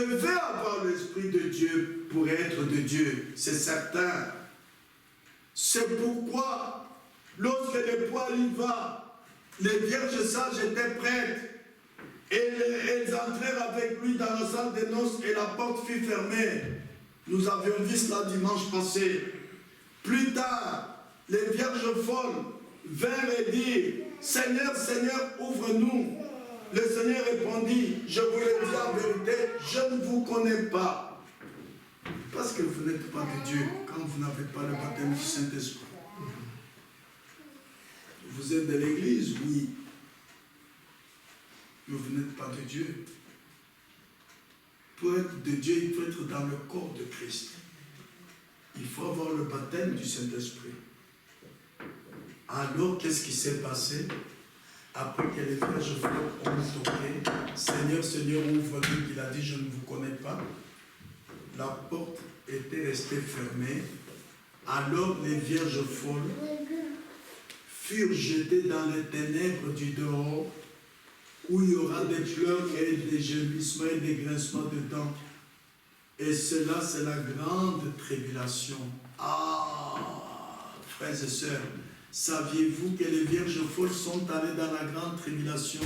devez avoir l'Esprit de Dieu pour être de Dieu, c'est certain. C'est pourquoi, lorsque l'époux y va, les vierges sages étaient prêtes. Et elles entrèrent avec lui dans la salle des noces et la porte fut fermée. Nous avions vu cela dimanche passé. Plus tard, les vierges folles vinrent et dirent, Seigneur, Seigneur, ouvre-nous. Le Seigneur répondit, je vous le dis en vérité, je ne vous connais pas. Parce que vous n'êtes pas de Dieu quand vous n'avez pas le baptême du Saint-Esprit. Vous êtes de l'Église, oui. Mais vous n'êtes pas de Dieu. Pour être de Dieu, il faut être dans le corps de Christ. Il faut avoir le baptême du Saint-Esprit. Alors, qu'est-ce qui s'est passé? Après que les vierges folles ont toqué, Seigneur, Seigneur, ouvre-nous, il a dit, je ne vous connais pas. La porte était restée fermée. Alors, les vierges folles furent jetées dans les ténèbres du dehors, où il y aura des pleurs et des gémissements et des grincements de dents. Et cela, c'est la grande tribulation. Ah, frères et sœurs, saviez-vous que les vierges folles sont allées dans la grande tribulation,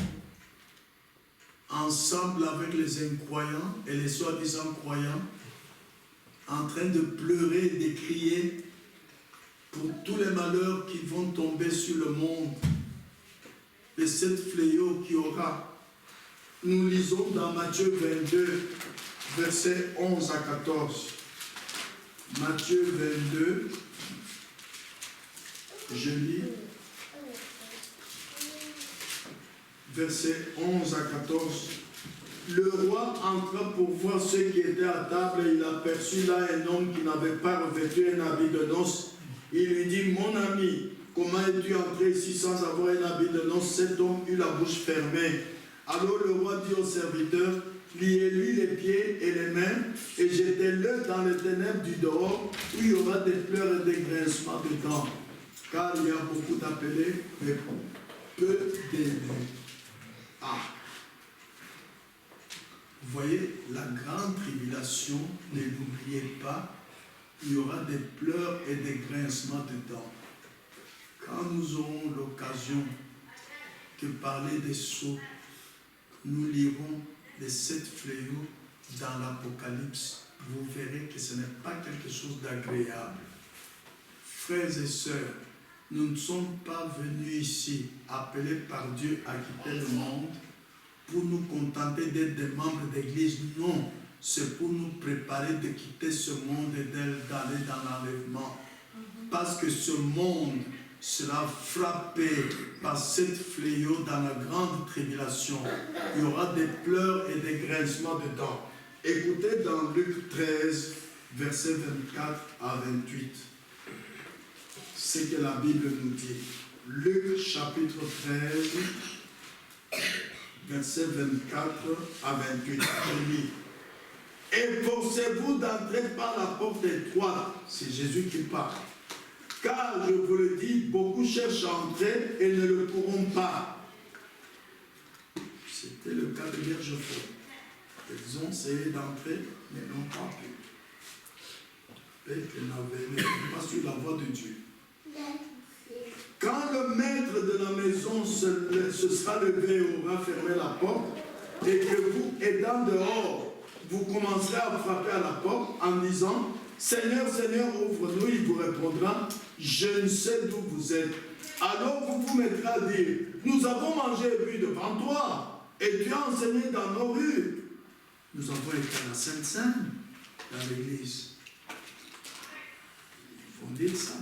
ensemble avec les incroyants et les soi-disant croyants, en train de pleurer et de crier pour tous les malheurs qui vont tomber sur le monde, et cette fléau qui aura. Nous lisons dans Matthieu 22, versets 11 à 14. Matthieu 22, je lis, versets 11 à 14. Le roi entra pour voir ceux qui étaient à table et il aperçut là un homme qui n'avait pas revêtu un habit de noces. Il lui dit, mon ami, comment es-tu entré ici sans avoir un habit de noces? Cet homme eut la bouche fermée. Alors le roi dit au serviteur, liez-lui les pieds et les mains et jetez-le dans les ténèbres du dehors où il y aura des pleurs et des grincements de dents. Car il y a beaucoup d'appelés, mais peu d'élus. Ah! Vous voyez, la grande tribulation, ne l'oubliez pas, il y aura des pleurs et des grincements de dents. Quand nous aurons l'occasion de parler des sceaux, nous lirons les 7 fléaux dans l'Apocalypse. Vous verrez que ce n'est pas quelque chose d'agréable. Frères et sœurs, nous ne sommes pas venus ici, appelés par Dieu à quitter le monde, pour nous contenter d'être des membres d'église. Non, c'est pour nous préparer de quitter ce monde et d'aller dans l'enlèvement. Parce que ce monde sera frappé par cette fléau dans la grande tribulation. Il y aura des pleurs et des grincements de dents. Écoutez dans Luc 13, versets 24 à 28, ce que la Bible nous dit. Luc chapitre 13, versets 24 à 28. Je lis. Efforcez-vous d'entrer par la porte étroite. C'est Jésus qui parle. Car, je vous le dis, beaucoup cherchent à entrer et ne le pourront pas. C'était le cas de vierges folles. Elles ont essayé d'entrer, mais n'ont pas pu. Elles n'avaient pas su la voix de Dieu. Quand le maître de la maison se sera levé et aura fermé la porte, et que vous, étant dehors, vous commencerez à frapper à la porte en disant, Seigneur, Seigneur, ouvre-nous, il vous répondra, je ne sais d'où vous êtes. Alors vous vous mettrez à dire, nous avons mangé et bu devant toi, et tu as enseigné dans nos rues. Nous avons été à la Sainte Seine, dans l'église. Ils vont dire ça.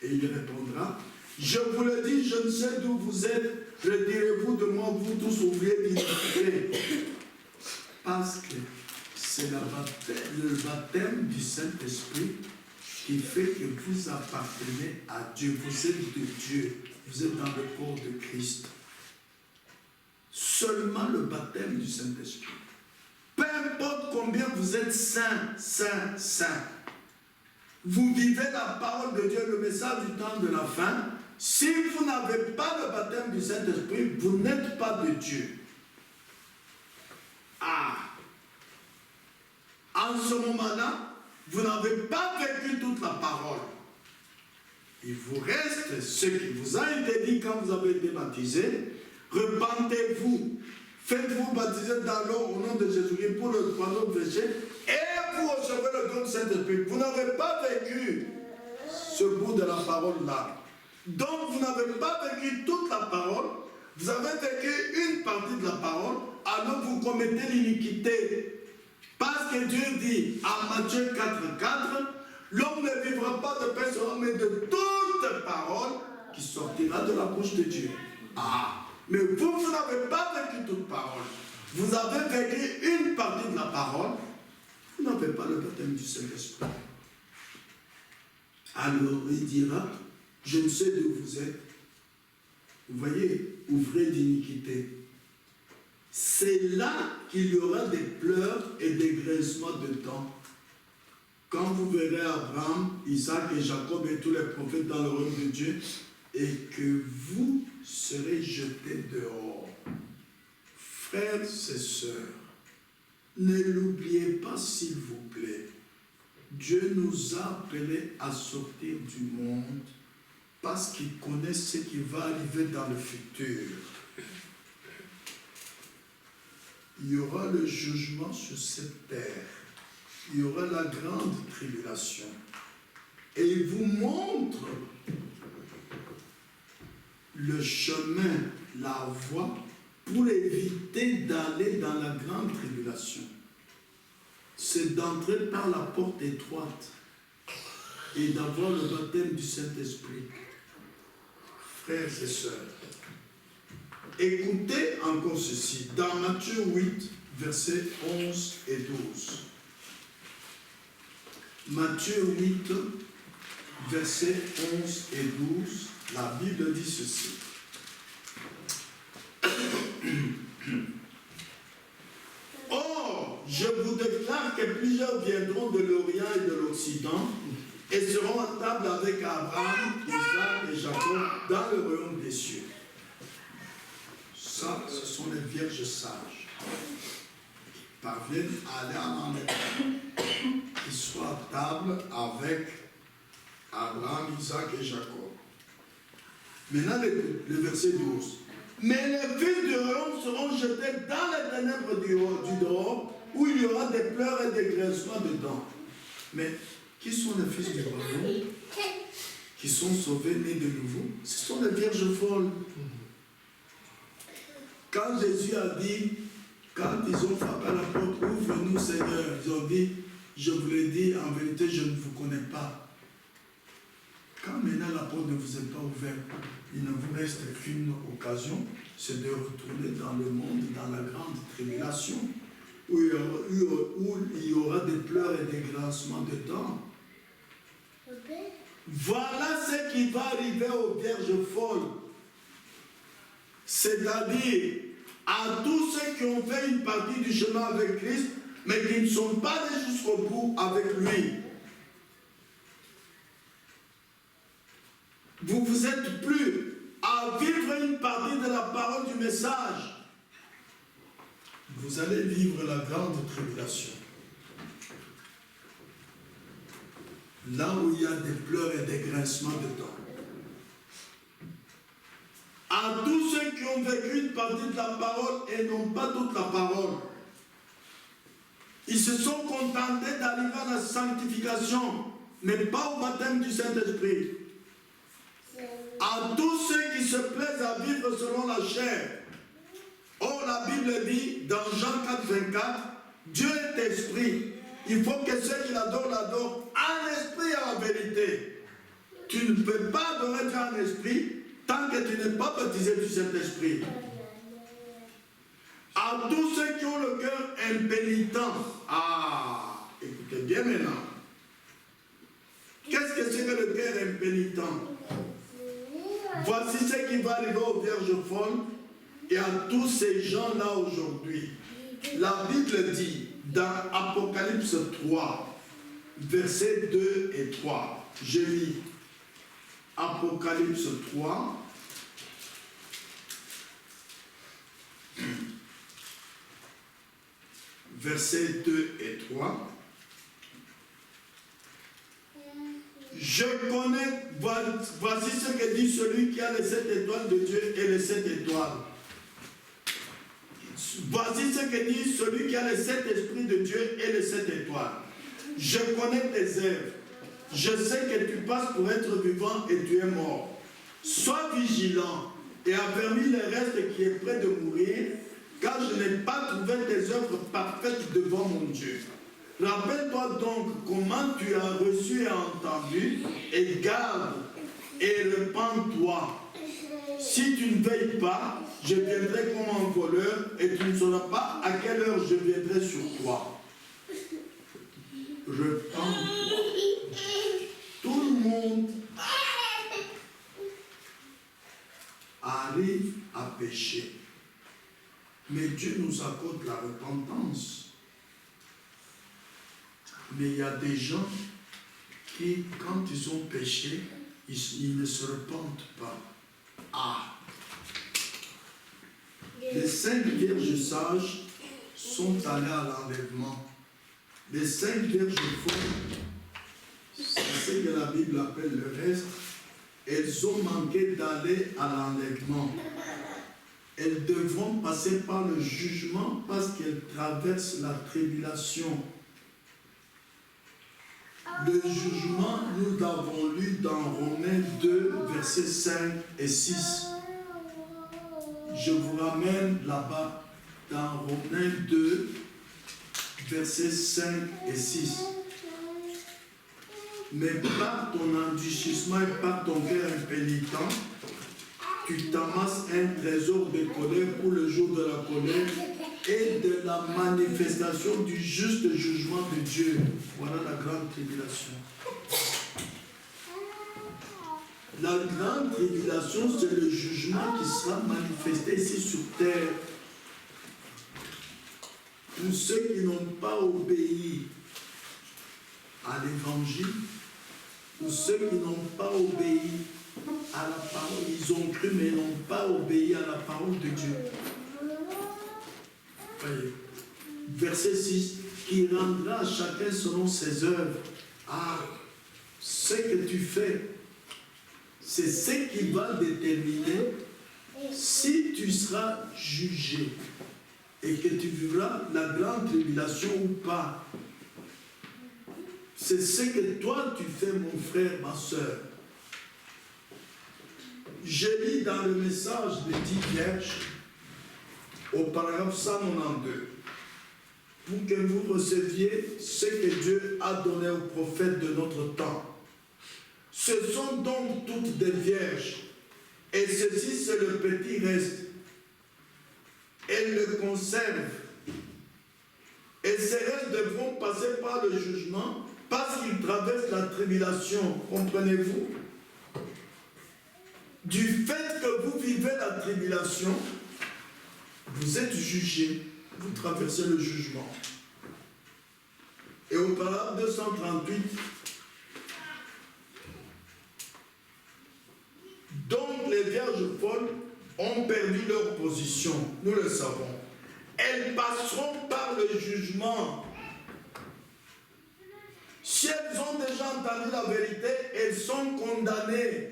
Et il répondra, je vous le dis, je ne sais d'où vous êtes, retirez-vous de moi, vous tous ouvriers d'iniquité. Parce que c'est le baptême du Saint-Esprit qui fait que vous appartenez à Dieu. Vous êtes de Dieu. Vous êtes dans le corps de Christ. Seulement le baptême du Saint-Esprit. Peu importe combien vous êtes saint. Vous vivez la parole de Dieu, le message du temps de la fin. Si vous n'avez pas le baptême du Saint-Esprit, vous n'êtes pas de Dieu. Ah! en ce moment-là, vous n'avez pas vécu toute la parole. Il vous reste ce qui vous a été dit quand vous avez été baptisé. Repentez-vous. Faites-vous baptiser dans l'eau au nom de Jésus-Christ pour le pardon de péché et vous recevez le don du Saint-Esprit. Vous n'avez pas vécu ce bout de la parole-là. Donc vous n'avez pas vécu toute la parole. Vous avez vécu une partie de la parole, alors vous commettez l'iniquité. Parce que Dieu dit en Matthieu 4,4, l'homme ne vivra pas de pain seulement, mais de toute parole qui sortira de la bouche de Dieu. Ah, mais vous n'avez pas vécu toute parole. Vous avez vécu une partie de la parole. Vous n'avez pas le baptême du Saint-Esprit. Alors il dira, je ne sais d'où vous êtes. Vous voyez, ouvrez d'iniquité. C'est là qu'il y aura des pleurs et des grincements de dents. Quand vous verrez Abraham, Isaac et Jacob et tous les prophètes dans le royaume de Dieu, et que vous serez jetés dehors. Frères et sœurs, ne l'oubliez pas s'il vous plaît. Dieu nous a appelés à sortir du monde parce qu'il connaît ce qui va arriver dans le futur. Il y aura le jugement sur cette terre. Il y aura la grande tribulation. Et il vous montre le chemin, la voie, pour éviter d'aller dans la grande tribulation. C'est d'entrer par la porte étroite et d'avoir le baptême du Saint-Esprit. Frères et sœurs, écoutez encore ceci, dans Matthieu 8, versets 11 et 12. Matthieu 8, versets 11 et 12, la Bible dit ceci. Or, je vous déclare que plusieurs viendront de l'Orient et de l'Occident et seront à table avec Abraham, Isaac et Jacob dans le royaume des cieux. Ça, ce sont les vierges sages qui parviennent à aller en enlèvement, qui soient à table avec Abraham, Isaac et Jacob. Maintenant, le verset 12. Mais les fils du royaume seront jetés dans les ténèbres du dehors, où il y aura des pleurs et des grincements de dents. Mais qui sont les fils du royaume qui sont sauvés, nés de nouveau? Ce sont les vierges folles. Quand Jésus a dit, quand ils ont frappé à la porte, ouvre-nous Seigneur, ils ont dit, je vous l'ai dit, en vérité, je ne vous connais pas. Quand maintenant la porte ne vous est pas ouverte, il ne vous reste qu'une occasion, c'est de retourner dans le monde, dans la grande tribulation, où il y aura des pleurs et des grincements de dents. Voilà ce qui va arriver aux vierges folles. C'est-à-dire à tous ceux qui ont fait une partie du chemin avec Christ, mais qui ne sont pas allés jusqu'au bout avec lui. Vous vous êtes plus à vivre une partie de la parole du message. Vous allez vivre la grande tribulation. Là où il y a des pleurs et des grincements de dents. À tous ceux qui ont vécu une partie de la parole et non pas toute la parole. Ils se sont contentés d'arriver à la sanctification, mais pas au baptême du Saint-Esprit. À tous ceux qui se plaisent à vivre selon la chair. Or, la Bible dit, dans Jean 4, 24, Dieu est esprit. Il faut que ceux qui l'adorent en esprit et en vérité. Tu ne peux pas adorer Dieu en esprit tant que tu n'es pas baptisé du Saint-Esprit. À tous ceux qui ont le cœur impénitent. Ah, écoutez bien maintenant. Qu'est-ce que c'est que le cœur impénitent? Voici ce qui va arriver aux vierges folles et à tous ces gens-là aujourd'hui. La Bible dit dans Apocalypse 3, versets 2 et 3. Je lis Apocalypse 3. Versets 2 et 3. Je connais, voici ce que dit celui qui a les 7 étoiles de Dieu et les 7 étoiles. Voici ce que dit celui qui a les 7 esprits de Dieu et les 7 étoiles. Je connais tes œuvres. Je sais que tu passes pour être vivant et tu es mort. Sois vigilant et affermis le reste qui est près de mourir, car je n'ai pas trouvé tes œuvres parfaites devant mon Dieu. Rappelle-toi donc comment tu as reçu et entendu, et garde et repens-toi. Si tu ne veilles pas, je viendrai comme un voleur et tu ne sauras pas à quelle heure je viendrai sur toi. Repens-toi. Tout le monde arrive à pécher. Mais Dieu nous accorde la repentance. Mais il y a des gens qui, quand ils ont péché, ils ne se repentent pas. Ah! Les 5 vierges sages sont allées à l'enlèvement. Les 5 vierges folles, c'est ce que la Bible appelle le reste, elles ont manqué d'aller à l'enlèvement. Elles devront passer par le jugement parce qu'elles traversent la tribulation. Le jugement, nous l'avons lu dans Romains 2, versets 5 et 6. Je vous ramène là-bas dans Romains 2, versets 5 et 6. Mais par ton endurcissement et par ton cœur impénitent, tu t'amasses un trésor de colère pour le jour de la colère et de la manifestation du juste jugement de Dieu. Voilà la grande tribulation. La grande tribulation, c'est le jugement qui sera manifesté ici sur terre. Tous ceux qui n'ont pas obéi à l'évangile, tous ceux qui n'ont pas obéi à la parole, ils ont cru mais n'ont pas obéi à la parole de Dieu. Voyez. Verset 6, qui rendra à chacun selon ses œuvres. Ah, ce que tu fais, c'est ce qui va déterminer si tu seras jugé et que tu vivras la grande tribulation ou pas. C'est ce que toi tu fais, mon frère, ma soeur. Je lis dans le message des 10 vierges, au paragraphe 192, pour que vous receviez ce que Dieu a donné aux prophètes de notre temps. Ce sont donc toutes des vierges, et ceci c'est le petit reste. Elles le conservent, et ces restes devront passer par le jugement, parce qu'ils traversent la tribulation, comprenez-vous? Du fait que vous vivez la tribulation, vous êtes jugé, vous traversez le jugement. Et au paragraphe 238, donc les vierges folles ont perdu leur position, nous le savons. Elles passeront par le jugement. Si elles ont déjà entendu la vérité, elles sont condamnées.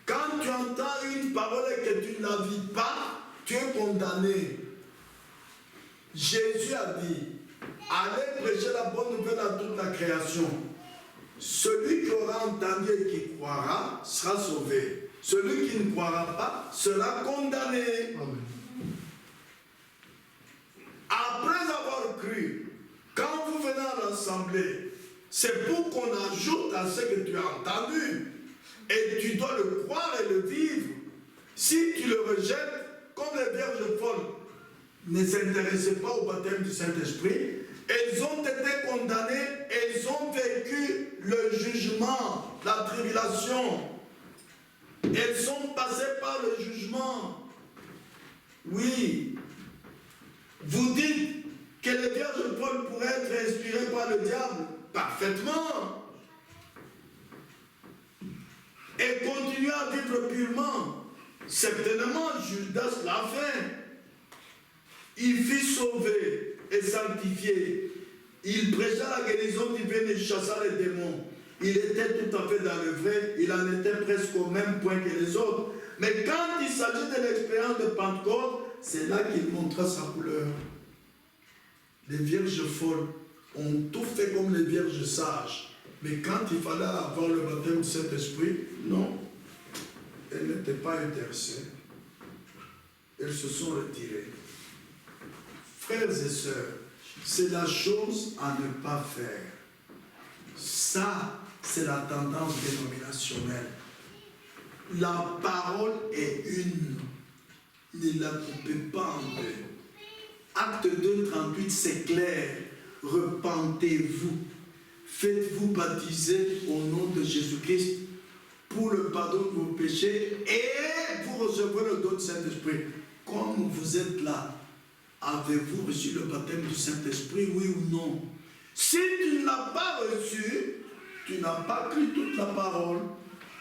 Quand tu entends une parole et que tu ne la vis pas, tu es condamné. Jésus a dit, allez prêcher la bonne nouvelle à toute la création. Celui qui aura entendu et qui croira sera sauvé. Celui qui ne croira pas sera condamné. Amen. Après avoir cru, quand vous venez à l'assemblée, c'est pour qu'on ajoute à ce que tu as entendu. Et tu dois le croire et le vivre. Si tu le rejettes, comme les vierges folles ne s'intéressaient pas au baptême du Saint-Esprit, elles ont été condamnées, elles ont vécu le jugement, la tribulation. Elles sont passées par le jugement. Oui. Vous dites que les vierges folles pourraient être inspirées par le diable. Parfaitement. Et continuer à vivre purement. Certainement, Judas l'a fait. Il fut sauvé et sanctifié. Il prêcha la guérison divine et chassa les démons. il était tout à fait dans le vrai, il en était presque au même point que les autres. Mais quand il s'agit de l'expérience de Pentecôte, c'est là qu'il montra sa couleur. Les vierges folles ont tout fait comme les vierges sages. Mais quand il fallait avoir le baptême du Saint-Esprit, non, elles n'étaient pas intéressées. Elles se sont retirées. Frères et sœurs, c'est la chose à ne pas faire. Ça, c'est la tendance dénominationnelle. La parole est une. Ne la coupez pas en deux. Acte 2, 38, c'est clair. Repentez-vous. Faites-vous baptiser au nom de Jésus-Christ pour le pardon de vos péchés et vous recevrez le don du Saint-Esprit. Comme vous êtes là, avez-vous reçu le baptême du Saint-Esprit, oui ou non? Si tu ne l'as pas reçu, tu n'as pas pris toute la parole.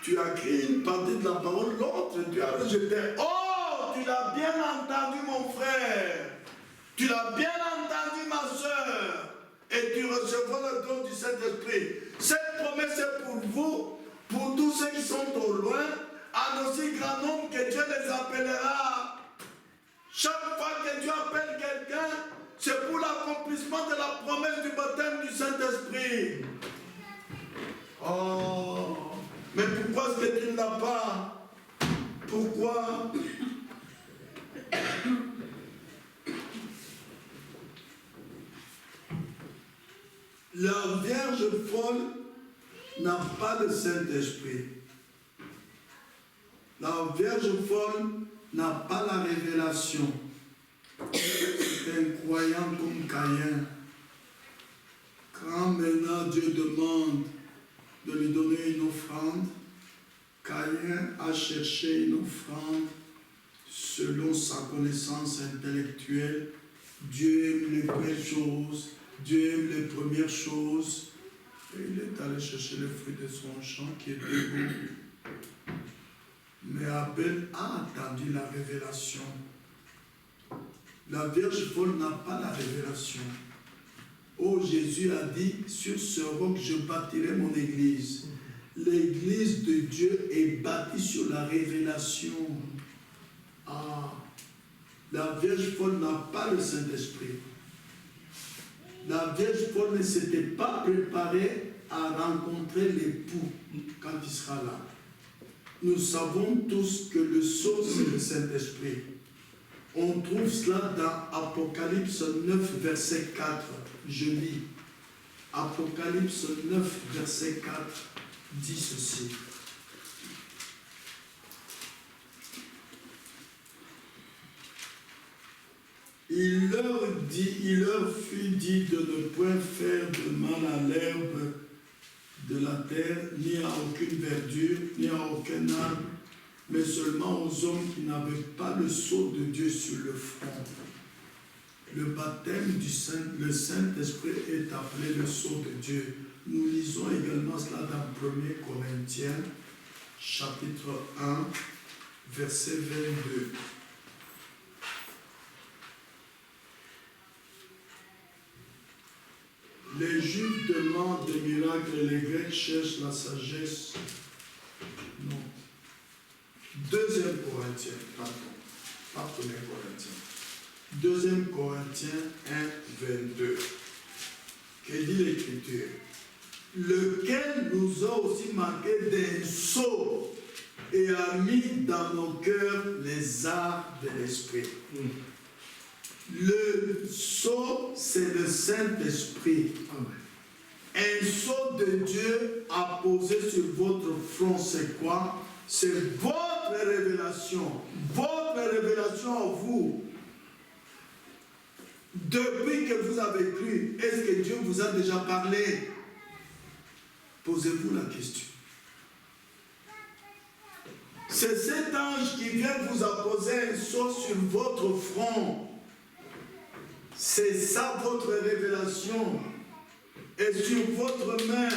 Tu as pris une partie de la parole, l'autre tu as rejeté. Oh, tu l'as bien entendu mon frère. Tu l'as bien entendu ma soeur. Et tu recevras le don du Saint-Esprit. Cette promesse est pour vous, pour tous ceux qui sont au loin, en aussi grand nombre que Dieu les appellera. Chaque fois que Dieu appelle quelqu'un, c'est pour l'accomplissement de la promesse du baptême du Saint-Esprit. Oh, mais pourquoi est-ce que tu ne l'as pas? Pourquoi? La Vierge folle n'a pas le Saint-Esprit. La Vierge folle n'a pas la révélation. C'est un croyant comme Caïn. Quand maintenant Dieu demande de lui donner une offrande, Caïn a cherché une offrande selon sa connaissance intellectuelle. Dieu aime les belles choses, Dieu aime les premières choses. Et il est allé chercher le fruit de son champ qui était beau. Mais Abel a attendu la révélation. La Vierge folle n'a pas la révélation. Oh, Jésus a dit, sur ce roc je bâtirai mon église. L'église de Dieu est bâtie sur la révélation. Ah, la Vierge folle n'a pas le Saint-Esprit. La Vierge folle ne s'était pas préparée à rencontrer l'époux quand il sera là. Nous savons tous que le sceau, c'est le Saint-Esprit. On trouve cela dans Apocalypse 9, verset 4. Je lis. Apocalypse 9, verset 4 dit ceci. Il leur fut dit de ne point faire de mal à l'herbe de la terre, ni à aucune verdure, ni à aucun arbre, mais seulement aux hommes qui n'avaient pas le sceau de Dieu sur le front. Le baptême du Saint-Esprit est appelé le sceau de Dieu. Nous lisons également cela dans 1 Corinthiens, chapitre 1, verset 22. Les Juifs demandent des miracles et les Grecs cherchent la sagesse. Non. 2 Corinthiens, pardon, pas 1 Corinthiens. 2 Corinthiens 1, 22. Que dit l'Écriture? Lequel nous a aussi marqué d'un sceau et a mis dans nos cœurs les arts de l'Esprit. Le sceau, c'est le Saint-Esprit. Un sceau de Dieu à poser sur votre front, c'est quoi? C'est votre révélation. Votre révélation à vous. Depuis que vous avez cru, est-ce que Dieu vous a déjà parlé? Posez-vous la question. C'est cet ange qui vient vous apposer un sceau sur votre front. C'est ça votre révélation. Et sur votre main,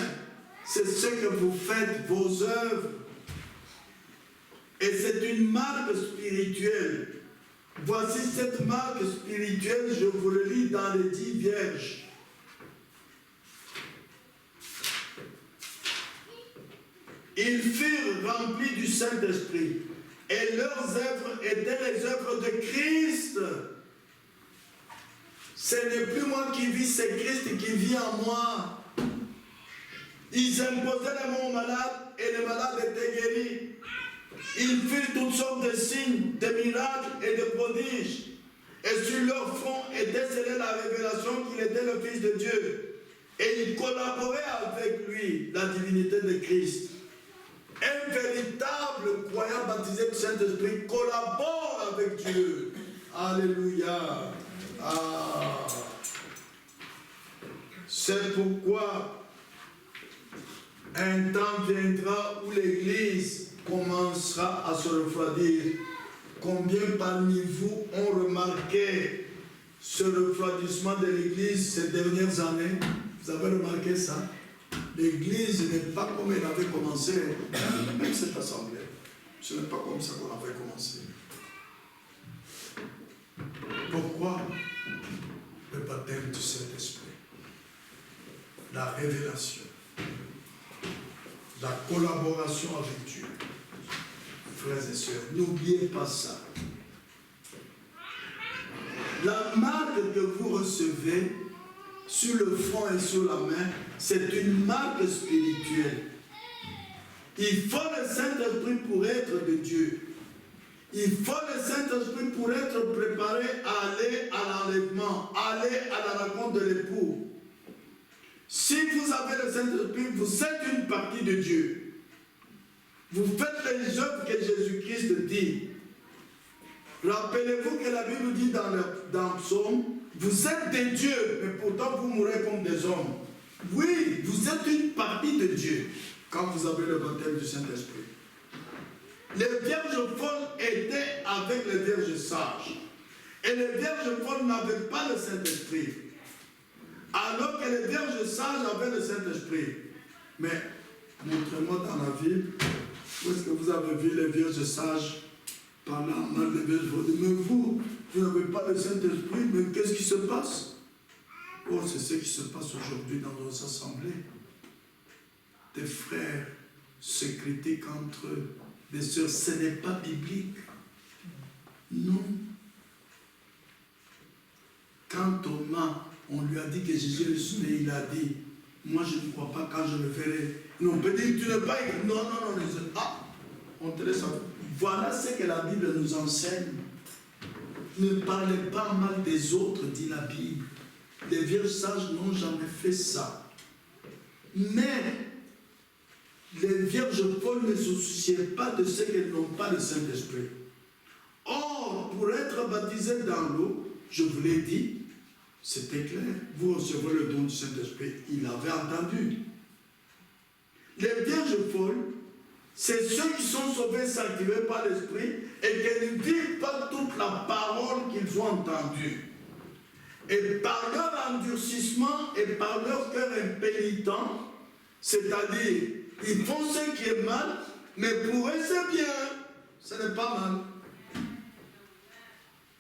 c'est ce que vous faites, vos œuvres. Et c'est une marque spirituelle. Voici cette marque spirituelle, je vous le lis dans les 10 Vierges. Ils furent remplis du Saint-Esprit et leurs œuvres étaient les œuvres de Christ. Ce n'est plus moi qui vis, c'est Christ qui vit en moi. Ils imposaient les mains aux malades et les malades étaient guéris. Ils firent toutes sortes de signes, de miracles et de prodiges. Et sur leur front était scellée la révélation qu'il était le Fils de Dieu. Et ils collaboraient avec lui, la divinité de Christ. Un véritable croyant baptisé du Saint-Esprit collabore avec Dieu. Alléluia. Ah. C'est pourquoi un temps viendra où l'Église commencera à se refroidir. Combien parmi vous ont remarqué ce refroidissement de l'Église ces dernières années? Vous avez remarqué ça? L'Église n'est pas comme elle avait commencé, même cette assemblée. Ce n'est pas comme ça qu'on avait commencé. Pourquoi? Le baptême du Saint-Esprit, la révélation, la collaboration avec Dieu. Frères et sœurs, n'oubliez pas ça. La marque que vous recevez sur le front et sur la main, c'est une marque spirituelle. Il faut le Saint-Esprit pour être de Dieu. Il faut le Saint-Esprit pour être préparé à aller à l'enlèvement, aller à la rencontre de l'époux. Si vous avez le Saint-Esprit, vous êtes une partie de Dieu. Vous faites les œuvres que Jésus-Christ dit. Rappelez-vous que la Bible dit dans Psaume, vous êtes des dieux, mais pourtant vous mourrez comme des hommes. Oui, vous êtes une partie de Dieu quand vous avez le baptême du Saint-Esprit. Les vierges folles étaient avec les vierges sages. Et les vierges folles n'avaient pas le Saint-Esprit. Alors que les vierges sages avaient le Saint-Esprit. Mais montrez-moi dans la Bible, où est-ce que vous avez vu les vierges sages parlant mal des vierges folles? Mais vous n'avez pas le Saint-Esprit, mais qu'est-ce qui se passe? Oh, c'est ce qui se passe aujourd'hui dans nos assemblées. Des frères se critiquent entre eux. Des sœurs, ce n'est pas biblique. Non. Quand Thomas, on lui a dit que Jésus est sauvé, il a dit, moi je ne crois pas quand je le verrai. Non, on peut dire, tu n'es pas... Non. Ah, on te laisse. Voilà ce que la Bible nous enseigne. Ne parlez pas mal des autres, dit la Bible. Les vierges sages n'ont jamais fait ça. Mais les vierges folles ne se souciaient pas de ce qu'elles n'ont pas le Saint-Esprit. Or, pour être baptisé dans l'eau, je vous l'ai dit, c'était clair, vous recevrez le don du Saint-Esprit. Il avait entendu. Les vierges folles, c'est ceux qui sont sauvés, sanctifiés par l'Esprit et qui ne vivent pas toute la parole qu'ils ont entendue. Et par leur endurcissement et par leur cœur impénitent, c'est-à-dire, ils font ce qui est mal, mais pour eux c'est bien, ce n'est pas mal.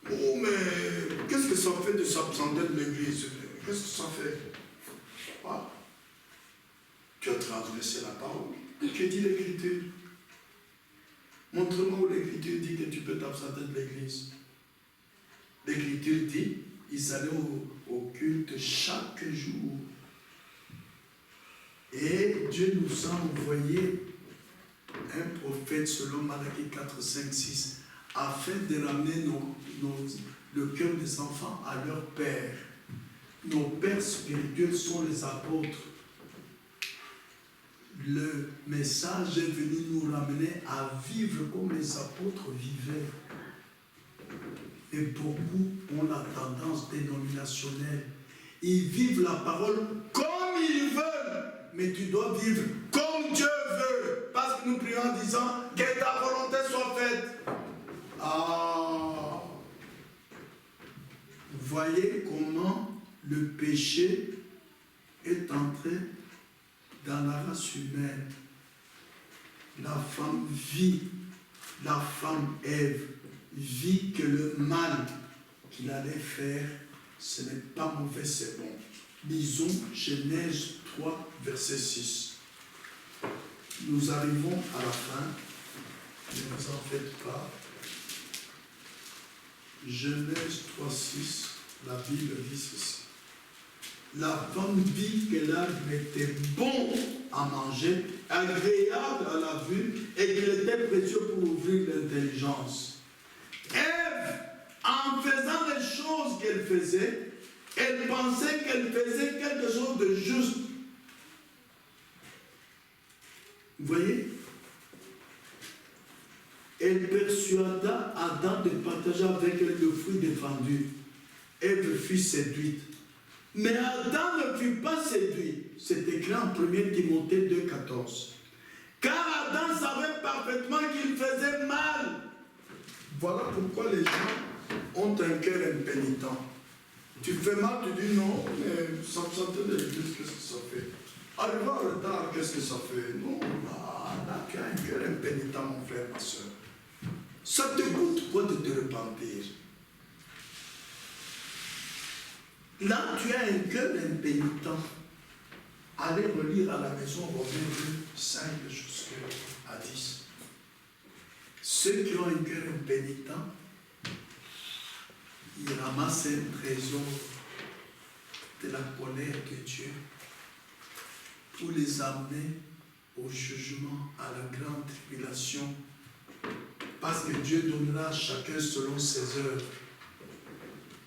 Oh, mais qu'est-ce que ça fait de s'absenter de l'église? Qu'est-ce que ça fait? Ah, tu as transgressé la parole. Que dit l'Écriture? Montre-moi où l'Écriture dit que tu peux t'absenter de l'église. L'Écriture dit, ils allaient au culte chaque jour. Et Dieu nous a envoyé un prophète selon Malachie 4, 5, 6, afin de ramener le cœur des enfants à leur père. Nos pères spirituels sont les apôtres. Le message est venu nous ramener à vivre comme les apôtres vivaient. Et beaucoup ont la tendance dénominationnelle. Ils vivent la parole comme ils veulent. Mais tu dois vivre comme Dieu veut. Parce que nous prions en disant que ta volonté soit faite. Ah! Vous voyez comment le péché est entré dans la race humaine. La femme vit, la femme Ève vit que le mal qu'il allait faire, ce n'est pas mauvais, c'est bon. Lisons Genèse 3, verset 6. Nous arrivons à la fin. Ne vous en faites pas. Genèse 3,6, la Bible dit ceci. La femme vit que l'arbre était bon à manger, agréable à la vue, et qu'il était précieux pour ouvrir l'intelligence. Ève, en faisant les choses qu'elle faisait, elle pensait qu'elle faisait quelque chose de juste. Vous voyez? Elle persuada Adam de partager avec elle le fruit défendu. Ève fut séduite. Mais Adam ne fut pas séduit. C'est écrit en 1 Timothée 2,14. Car Adam savait parfaitement qu'il faisait mal. Voilà pourquoi les gens ont un cœur impénitent. Tu fais mal, tu dis non, mais ça me sentait de l'église, qu'est-ce que ça fait? Arrivé en retard, qu'est-ce que ça fait? Non, là, tu as un cœur impénitent, mon frère, ma soeur. Ça te coûte quoi de te repentir? Là, tu as un cœur impénitent. Allez relire à la maison Romains 5, jusqu'à 10. Ceux qui ont un cœur impénitent, ils ramassent un trésor de la colère de Dieu pour les amener au jugement, à la grande tribulation. Parce que Dieu donnera à chacun selon ses œuvres.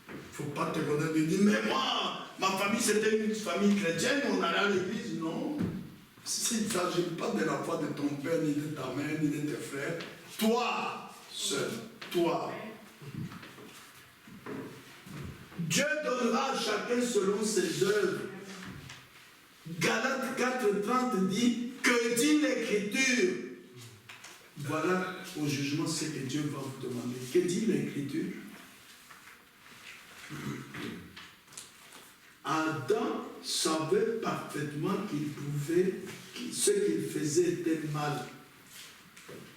Il ne faut pas te connaître de dire, mais moi, ma famille c'était une famille chrétienne, on allait à l'église. Non. Il ne s'agit pas de la foi de ton père, ni de ta mère, ni de tes frères. Toi, seul, toi. Dieu donnera à chacun selon ses œuvres. Galates 4,30 dit, que dit l'Écriture? Voilà au jugement ce que Dieu va vous demander. Que dit l'Écriture? Adam savait parfaitement qu'il pouvait, ce qu'il faisait était mal.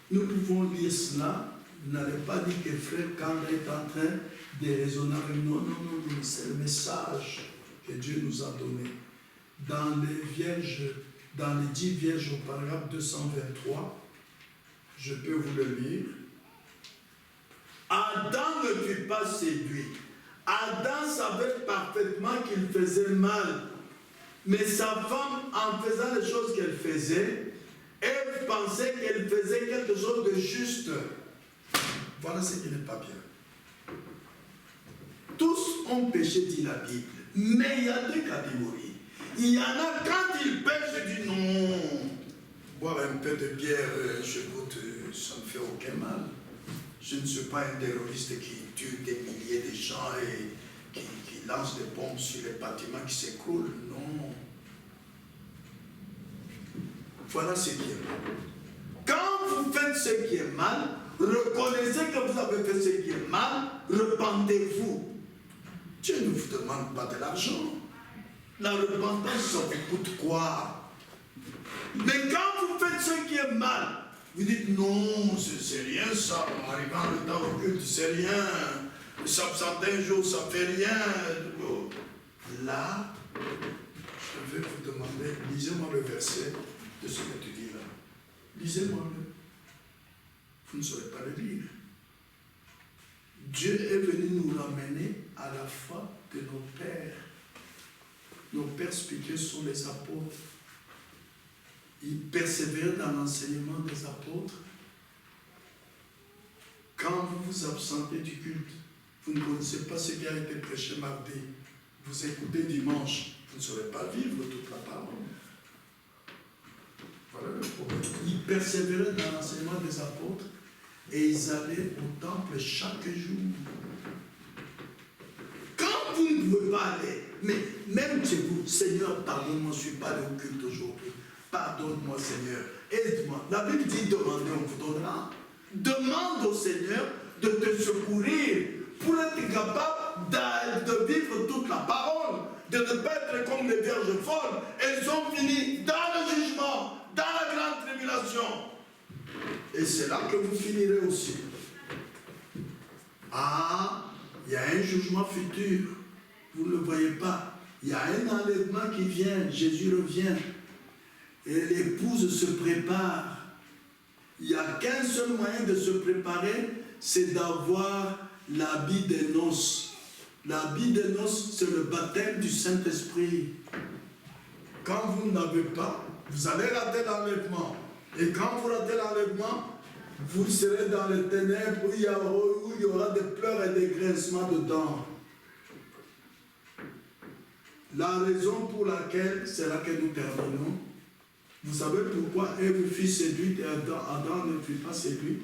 Nous pouvons lire cela. Vous n'allez pas dire que frère Kanda est en train de raisonner. Non, c'est le message que Dieu nous a donné. Dans les 10 vierges au paragraphe 223, je peux vous le lire. Adam ne fut pas séduit. Adam savait parfaitement qu'il faisait mal. Mais sa femme, en faisant les choses qu'elle faisait, elle pensait qu'elle faisait quelque chose de juste. Voilà ce qui n'est pas bien. Tous ont péché, dit la Bible. Mais il y a deux catégories. Il y en a quand ils pêchent, je dis non. Boire un peu de bière, je goûte, ça ne me fait aucun mal. Je ne suis pas un terroriste qui tue des milliers de gens et qui lance des bombes sur les bâtiments qui s'écroulent. Non. Voilà ce qui est mal. Quand vous faites ce qui est mal, reconnaissez que vous avez fait ce qui est mal, repentez-vous. Dieu ne vous demande pas de l'argent. La repentance, ça vous coûte quoi? Mais quand vous faites ce qui est mal, vous dites non, c'est rien ça, arriver en retard au culte, c'est rien. S'absenter un jour, ça fait rien. Là, je vais vous demander, lisez-moi le verset de ce que tu dis là. Lisez-moi-le. Vous ne saurez pas le lire. Dieu est venu nous ramener à la foi de nos pères. Nos pères spirituels sont les apôtres. Ils persévèrent dans l'enseignement des apôtres. Quand vous vous absentez du culte, vous ne connaissez pas ce qui a été prêché mardi. Vous écoutez dimanche, vous ne saurez pas vivre toute la parole. Voilà le problème. Ils persévéraient dans l'enseignement des apôtres et ils allaient au temple chaque jour. Quand vous ne pouvez pas aller, mais même chez vous, Seigneur, pardonne-moi, je ne suis pas allé au culte aujourd'hui. Pardonne-moi, Seigneur. Aide-moi. La Bible dit demandez, on vous donnera. Demande au Seigneur de te secourir pour être capable de vivre toute la parole, de ne pas être comme les vierges folles. Elles ont fini dans le jugement, dans la grande tribulation. Et c'est là que vous finirez aussi. Ah, il y a un jugement futur. Vous ne le voyez pas. Il y a un enlèvement qui vient. Jésus revient. et l'épouse se prépare. Il n'y a qu'un seul moyen de se préparer, c'est d'avoir l'habit des noces. L'habit des noces, c'est le baptême du Saint-Esprit. Quand vous n'avez pas, vous allez rater l'enlèvement. Et quand vous ratez l'enlèvement, vous serez dans les ténèbres où il y aura des pleurs et des grincements dedans. La raison pour laquelle, c'est là que nous terminons. Vous savez pourquoi Ève fut séduite et Adam ne fut pas séduit?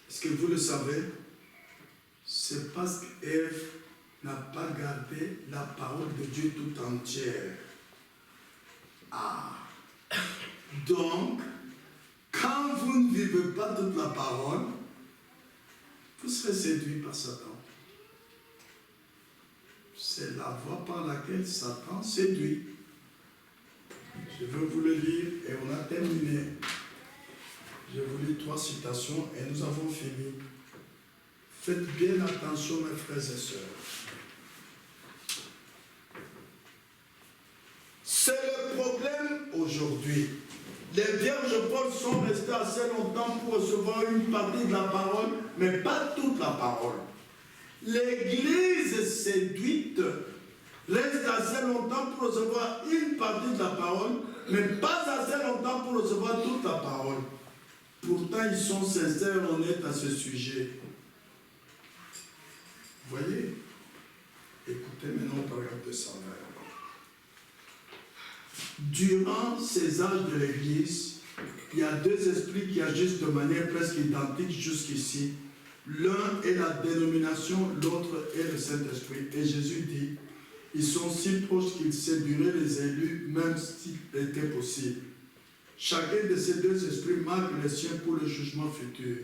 Est-ce que vous le savez? C'est parce qu'Ève n'a pas gardé la parole de Dieu tout entière. Ah! Donc, quand vous ne vivez pas toute la parole, vous serez séduit par Satan. C'est la voie par laquelle Satan séduit. Je veux vous le lire et on a terminé. Je vous lis 3 citations et nous avons fini. Faites bien attention, mes frères et sœurs. C'est le problème aujourd'hui. Les vierges folles sont restées assez longtemps pour recevoir une partie de la parole, mais pas toute la parole. L'église séduite reste assez longtemps pour recevoir une partie de la parole, mais pas assez longtemps pour recevoir toute la parole. Pourtant, ils sont sincères et honnêtes à ce sujet. Vous voyez? Écoutez maintenant au paragraphe 220. Durant ces âges de l'Église, il y a 2 esprits qui agissent de manière presque identique jusqu'ici. L'un est la dénomination, l'autre est le Saint-Esprit. Et Jésus dit, ils sont si proches qu'ils séduiraient les élus, même s'il était possible. Chacun de ces 2 esprits marque les siens pour le jugement futur.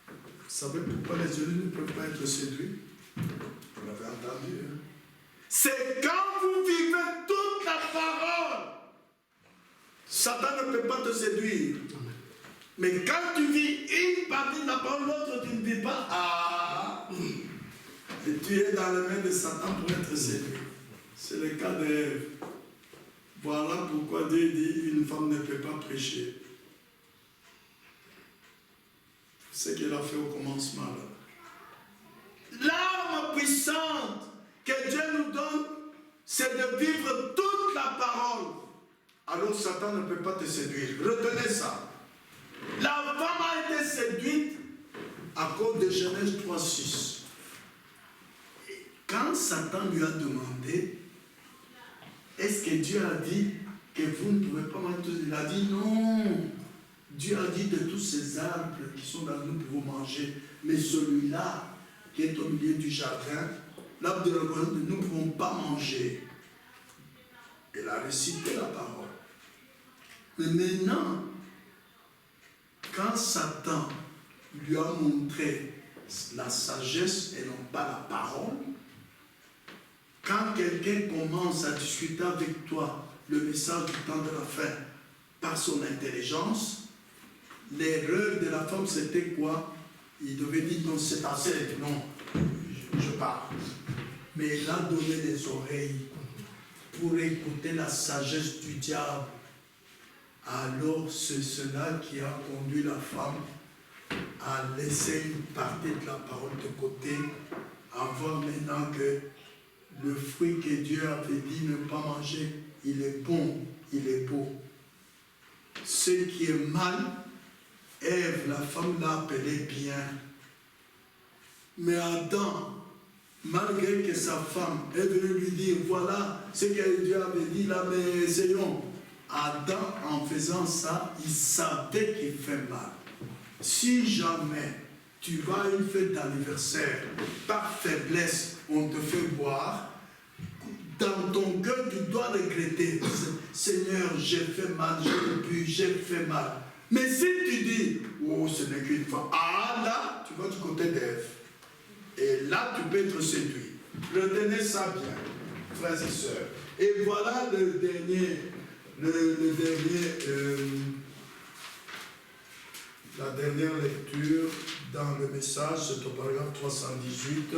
Vous savez pourquoi les élus ne peuvent pas être séduits? Vous l'avez entendu, hein? C'est quand vous vivez toute la parole. Satan ne peut pas te séduire. Mais quand tu vis une partie de la parole, l'autre tu ne vis pas. Ah! Et tu es dans les mains de Satan pour être séduit. C'est le cas d'Ève. Voilà pourquoi Dieu dit une femme ne peut pas prêcher. C'est ce qu'elle a fait au commencement. L'arme puissante que Dieu nous donne, c'est de vivre toute la parole. Alors Satan ne peut pas te séduire. Retenez ça. La femme a été séduite à cause de Genèse 3:6. Quand Satan lui a demandé, est-ce que Dieu a dit que vous ne pouvez pas manger? Il a dit non. Dieu a dit de tous ces arbres qui sont dans nous, nous pouvons manger. Mais celui-là, qui est au milieu du jardin, l'arbre de la connaissance, nous ne pouvons pas manger. Elle a récité la parole. Mais maintenant, quand Satan lui a montré la sagesse et non pas la parole, quand quelqu'un commence à discuter avec toi le message du temps de la fin par son intelligence, l'erreur de la femme c'était quoi? Il devait dire non, c'est assez, non, je pars. Mais elle a donné les oreilles pour écouter la sagesse du diable. Alors c'est cela qui a conduit la femme à laisser une partie de la parole de côté, à voir maintenant que le fruit que Dieu avait dit ne pas manger, il est bon, il est beau. Ce qui est mal, Ève, la femme l'a appelé bien. Mais Adam, malgré que sa femme est venue lui dire, voilà ce que Dieu avait dit là, mais essayons. Adam, en faisant ça, il savait qu'il fait mal. Si jamais tu vas à une fête d'anniversaire, par faiblesse, on te fait boire, dans ton cœur, tu dois regretter. Seigneur, j'ai fait mal, j'ai bu, j'ai fait mal. Mais si tu dis, oh, ce n'est qu'une fois, ah là, tu vas du côté d'Ève. Et là, tu peux être séduit. Retenez ça bien, frères et sœurs. Et voilà le dernier, la dernière lecture dans le message, c'est au paragraphe 318.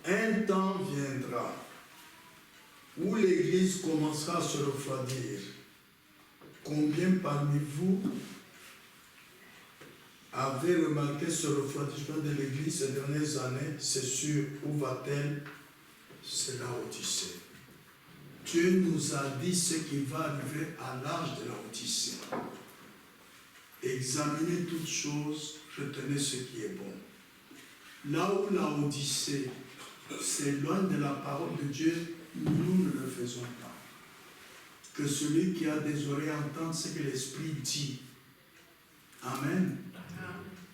Un temps viendra où l'Église commencera à se refroidir. Combien parmi vous avez remarqué ce refroidissement de l'Église ces dernières années? C'est sûr. Où va-t-elle? C'est la Odyssée. Dieu nous a dit ce qui va arriver à l'âge de la Odyssée. Examinez toutes choses, retenez ce qui est bon. Là où la Odyssée s'éloigne de la parole de Dieu, nous ne le faisons pas. Que celui qui a des oreilles entende ce que l'Esprit dit. Amen.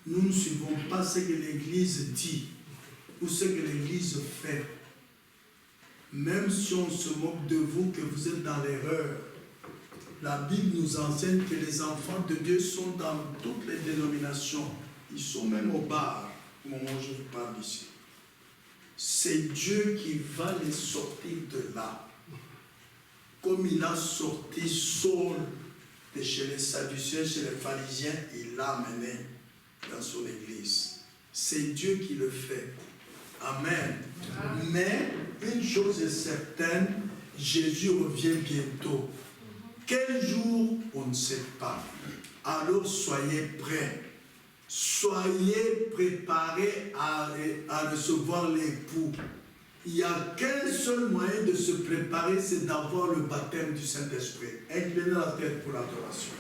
Nous ne suivons pas ce que l'Église dit ou ce que l'Église fait. Même si on se moque de vous, que vous êtes dans l'erreur, la Bible nous enseigne que les enfants de Dieu sont dans toutes les dénominations. Ils sont même au bar, au moment où je vous parle ici. C'est Dieu qui va les sortir de là. Comme il a sorti Saul de chez les Sadducéens, chez les pharisiens, il l'a amené dans son église. C'est Dieu qui le fait. Amen. Mais une chose est certaine, Jésus revient bientôt. Quel jour, on ne sait pas. Alors soyez prêts. Soyez préparés à recevoir l'époux. Il n'y a qu'un seul moyen de se préparer, c'est d'avoir le baptême du Saint-Esprit. Inclinez la tête pour l'adoration.